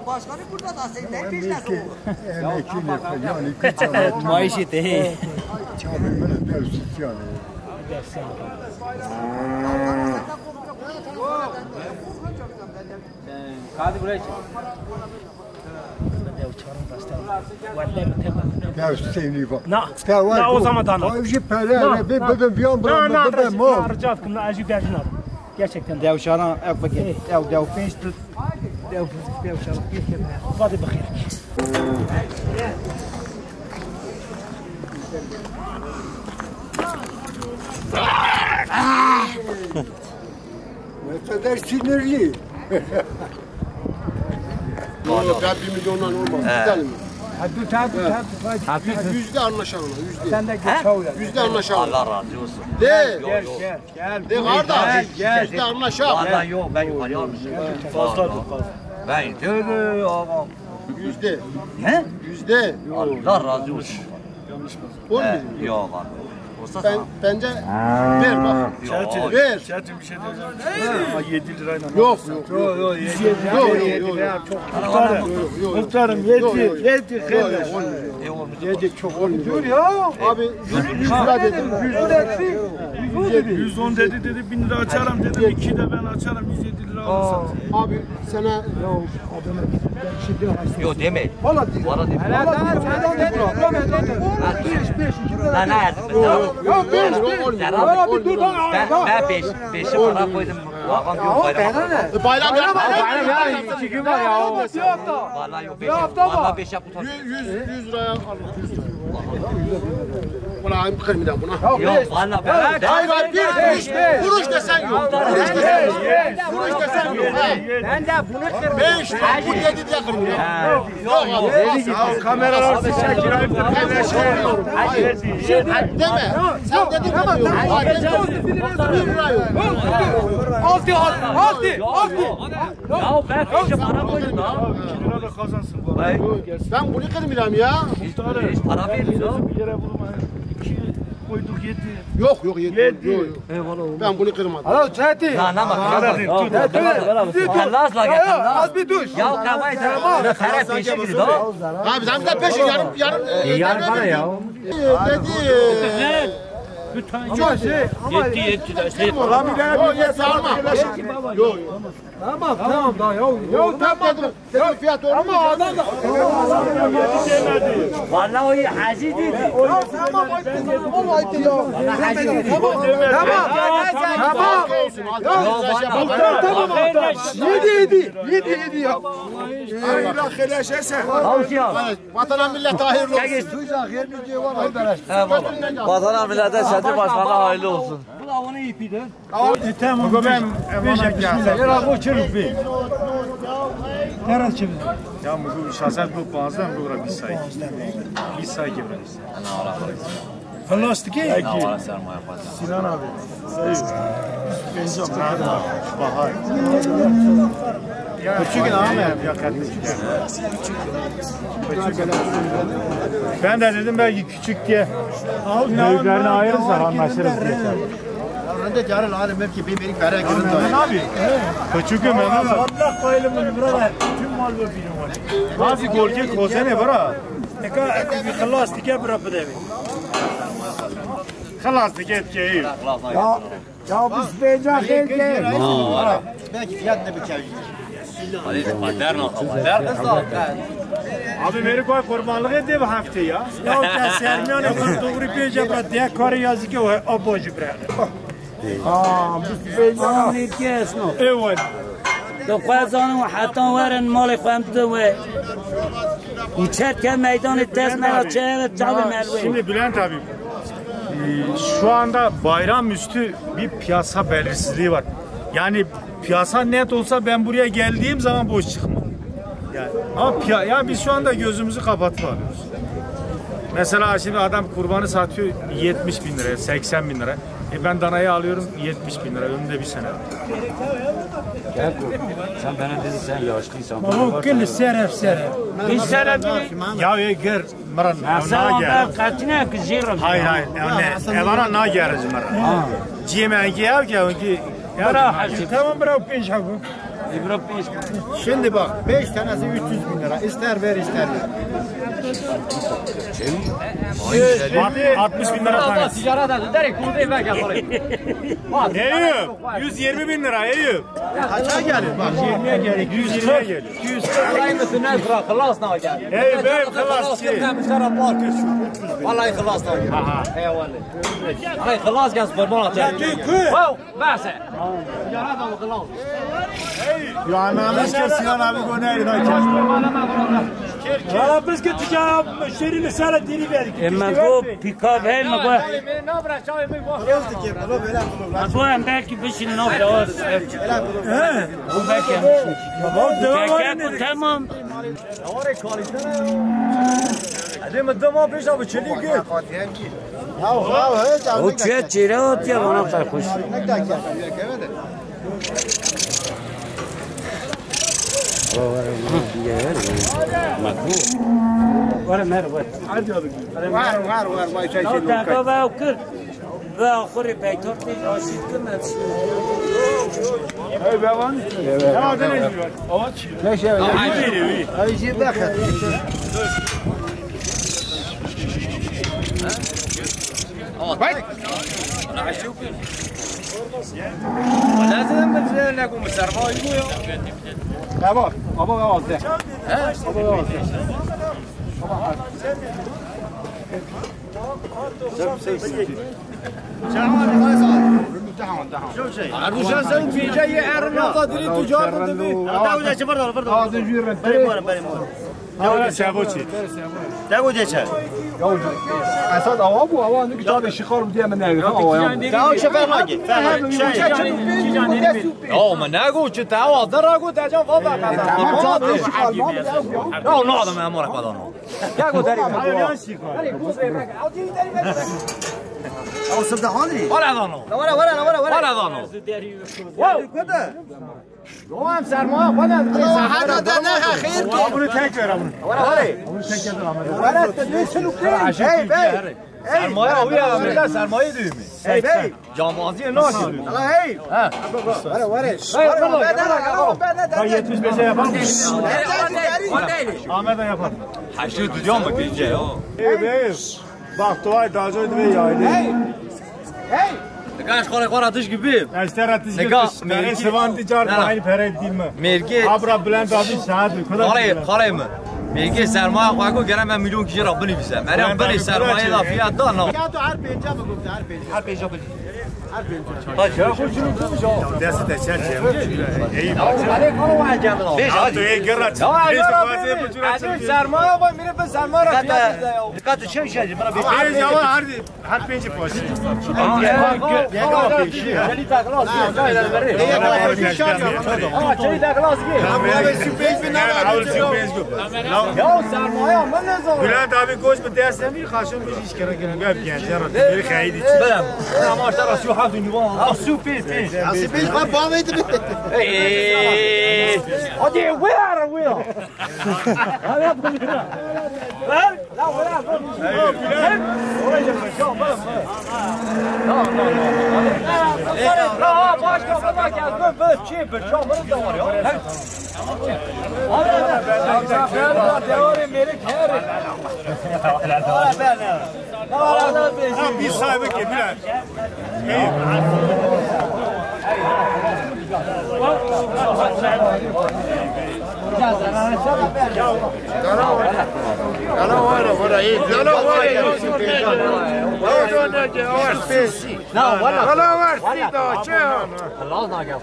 başkanı burada da sen ne peştesin oğlum? Emekliyle yani güç Maaşı değil. çabırmını dersiz yani. Hadi buraya çık. Ya seni bak. Na o zaman tanı. Avcı pele bir bugün bir an bırakma bir mal. Aracağım da acı dersin. Gerçekten. Devşana ev paket. Dev pençtir. Devşana bir kere. Hadi bakayım. Ne kadar sinirli. Ben 1 milyondan olmaz. Gidelim. Hadi. Yüzde anlaşalım. Yüzde. Sen de geç çavur. Yüzde anlaşalım. Allah razı olsun. De. Gel. De kardeş. Yüzde anlaşalım. Vallahi yok ben yukarı almışım. Fazla. Ben tövbe ağam. Yüzde. He? Yüzde. Allah razı olsun. Olmuyor. Yok abi. Olsa Bence ver bak. Ver. Çetin bir şey diyeceğim. Ha 7 lirayla. Yok. Yok. 7 Çok muhtarım 7 kardeş. Yedi çok olmuyor. Dur ya. Abi 100 lira dedim. 110 dedi 1000 lira açarım dedim. 2 de ben açarım 107 lira alırsam. Abi sana yok deme. valla değil. Bana deme. Lan ne yaptın? Yok Ben beşi para koydum. Ağam yok bayram. Bayram ya. Ya 2 gün var ya. Vallahi yok beş. Vallahi 5 yaptım. 100 liraya al. Buna ayım kırmıyor buna. Yok vallahi ben. Hayır kuruş desen yok. Kuruş desen yok. Ben de bunu kırmıyorum. 5 bu dedi diye kırmıyor. Yok abi. Kameralar sıçra kirayı Deme. Sen dedin demiyorum. Hayır. 1 lira yok. Ya ben beşe para koydum da. 2 lira da kazansın bu. Ben bunu kırmıyorum ya. Hiç para vermiyor. Bir yere vurma. 2 koyduk 7. Yok 7. Ben bunu kırmadım. Alo Çetin. Lan ama kallasla gel. Az bir duş. Ya kavay da. Kara peşe gidiyor da. Abi sen de peşin yarım para ya. Dedi. Ama yetti de şey. Ulan bir tane bir yese alma. Yok. Tamam daha ya. Yok tamam dedim fiyat olmuyor. Ama adam da. Vallahi o hazi dedi. Tamam. Yedi ya. Allah helal Tavsiye. Vatana millet hayırlı olsun. Duyacak yerimiz diye var arkadaş. Vatana millete şadi başkana hayırlı olsun. Bu da onu ipiydi. Tamam ben bismillah. Ya bu çırpı. Nerede çırpı? Ya bu şahsen bu bazen bu bir say. Bir say gibi. Ana ara. Flastik ki. Ana ara sermaye fazla. Sinan abi. Bahar. Küçük ama ya kardeşim. Ben de dedim belki küçük diye. Büyüklerini ayırırsak anlaşırız diye. Önde yarın alem belki bir benim kara gününde. Abi. Küçüküm ben. Allah koyalım buralar. Tüm mal ve bilim var. Bazı golge kozene bura. Eka bir خلاص dike bırak devi. خلاص dike etkeyi. Ya biz beyaz geldi. Belki fiyat ne bir kevgi. Abi beni koy kurbanlık etti bu hafta ya. Ya o sermiyanı doğru peyce bırak diye karı yazı ki o boğcu bırak. Biz beyaz geldi. Evet. تو خوازان و حتی ورن مال خواهم تو و İçerken meydan etmez meydan Şimdi Bülent abi şu anda bayram üstü bir piyasa belirsizliği var. Yani piyasa net olsa ben buraya geldiğim zaman boş çıkmam. Yani ama ya biz şu anda gözümüzü kapatıp alıyoruz. Mesela şimdi adam kurbanı satıyor 70 bin liraya, 80 bin lira. Ben danayı alıyorum 70 bin lira önünde bir sene. Sen bana dedin sen yaşlıysan. Bu kıl seref. Bir sene ya gör maran na gel. Kaçına kızıyorum. Hayır. Evara na geliriz maran. Cime ki ya ki. Ya tamam bırak pinç havu. Şimdi bak 5 tanesi 300 bin lira. İster ver ister ver. 60 bin lira tanesi. Ticaret edin. Derek bunu değil belki alayım. Eyüp 120 bin lira Eyüp. Kaça gelir? Bak 20'ye gelir. 120'ye geliyor. 200. Kıymetini bırak. Kılas ne olacak? Eyüp kılas ki. Vallahi kılas ne olacak? Eyvallah. Ay kılas gel kurban atacak. Wow, base. Ticaret edin kılas. Ya namus ki Sinan abi gönderdi Valla biz ki ticaret müşterinin sana diri verdik. اما گو پیکاپ هی مگو Ne bırak çay mı bu? مگو هم belki بشین ناف دواز bu belki هم بشین tamam o çiğ çiğre ot ya bana kadar hoş Var merhaba. Hadi oğlum. Var. Vay çay şey. Daha da okur. Ve okuru beytor bir aşık kılmaz. Hey baban. Ya ne diyor? Ağaç. Ne şey? Hayır. Ay şey bakın. Bak. Lazım mı ne kum sermaye bu ya? Tamam. Ama avaz de. عروسان سن في جاي ارنا قادرين تجار دبي داوود ايش برضه Ağzı jürmet. Ya Şaboçi. داوود ايش Esad ava bu ava ne kitabı şikar diye ben ne داوود شفر لاقي فاهم او ما ناقو انت عوض دراغو تاجا فضا لا نعظم يا مرحبا ضنو ياقو او صدقوني ولا ضنو ولا ضنو Doğan sermaye bana هذا ده نخ خير Bunu tek ver bunu. Hey bey. سرمایه اوی امریکا سرمایه دویمی Hey bey. جامعازی ناشی Hey. Ben 75'e yapalım. Ahmet'e yapalım. حشو تو جام بکیجه Eyüp. Bak Doğay Dağcı'ydı ve yaydı. نگاش خاله خورا تش gibi Eşler ateş Nega, gitmiş. Ben Melki- Sıvan ticaret Nana. aynı para değil mi? مرگی Abra Bülent abi şahit. خاله من میگه سرمایه خواهی کو گرم من میلیون کشی را بنویسم مریم بلی سرمایه دا فیات دا نه Ya tu her penca mı gupta her penca. Desi de çerçe. Eyüp. بیش Hatta ey gırraç. سرمایه با میره به سرمایه را فیات دقت چه شدی برا Ey java her penci poşi. چلی تا کلاس چلی تا کلاس یا سرمایه من نزار Bülent abi koş mu dersen bir kaşın bir iş kere gelin. Göp gençler. Bir kaydı için. بدم انا ما اشترى شو حافظ نيوان سو بيس بيس Asıl bir bak bağlaydı mı? ايه هادي وير وير هذا لا ولا لا başka falan geldi böyle çiğ bir çamur da var ya. Abi devam melik her. Bir sahibi ki Bülent. Eyüp. لا ولا ولا ورثي ده شو الله ناقص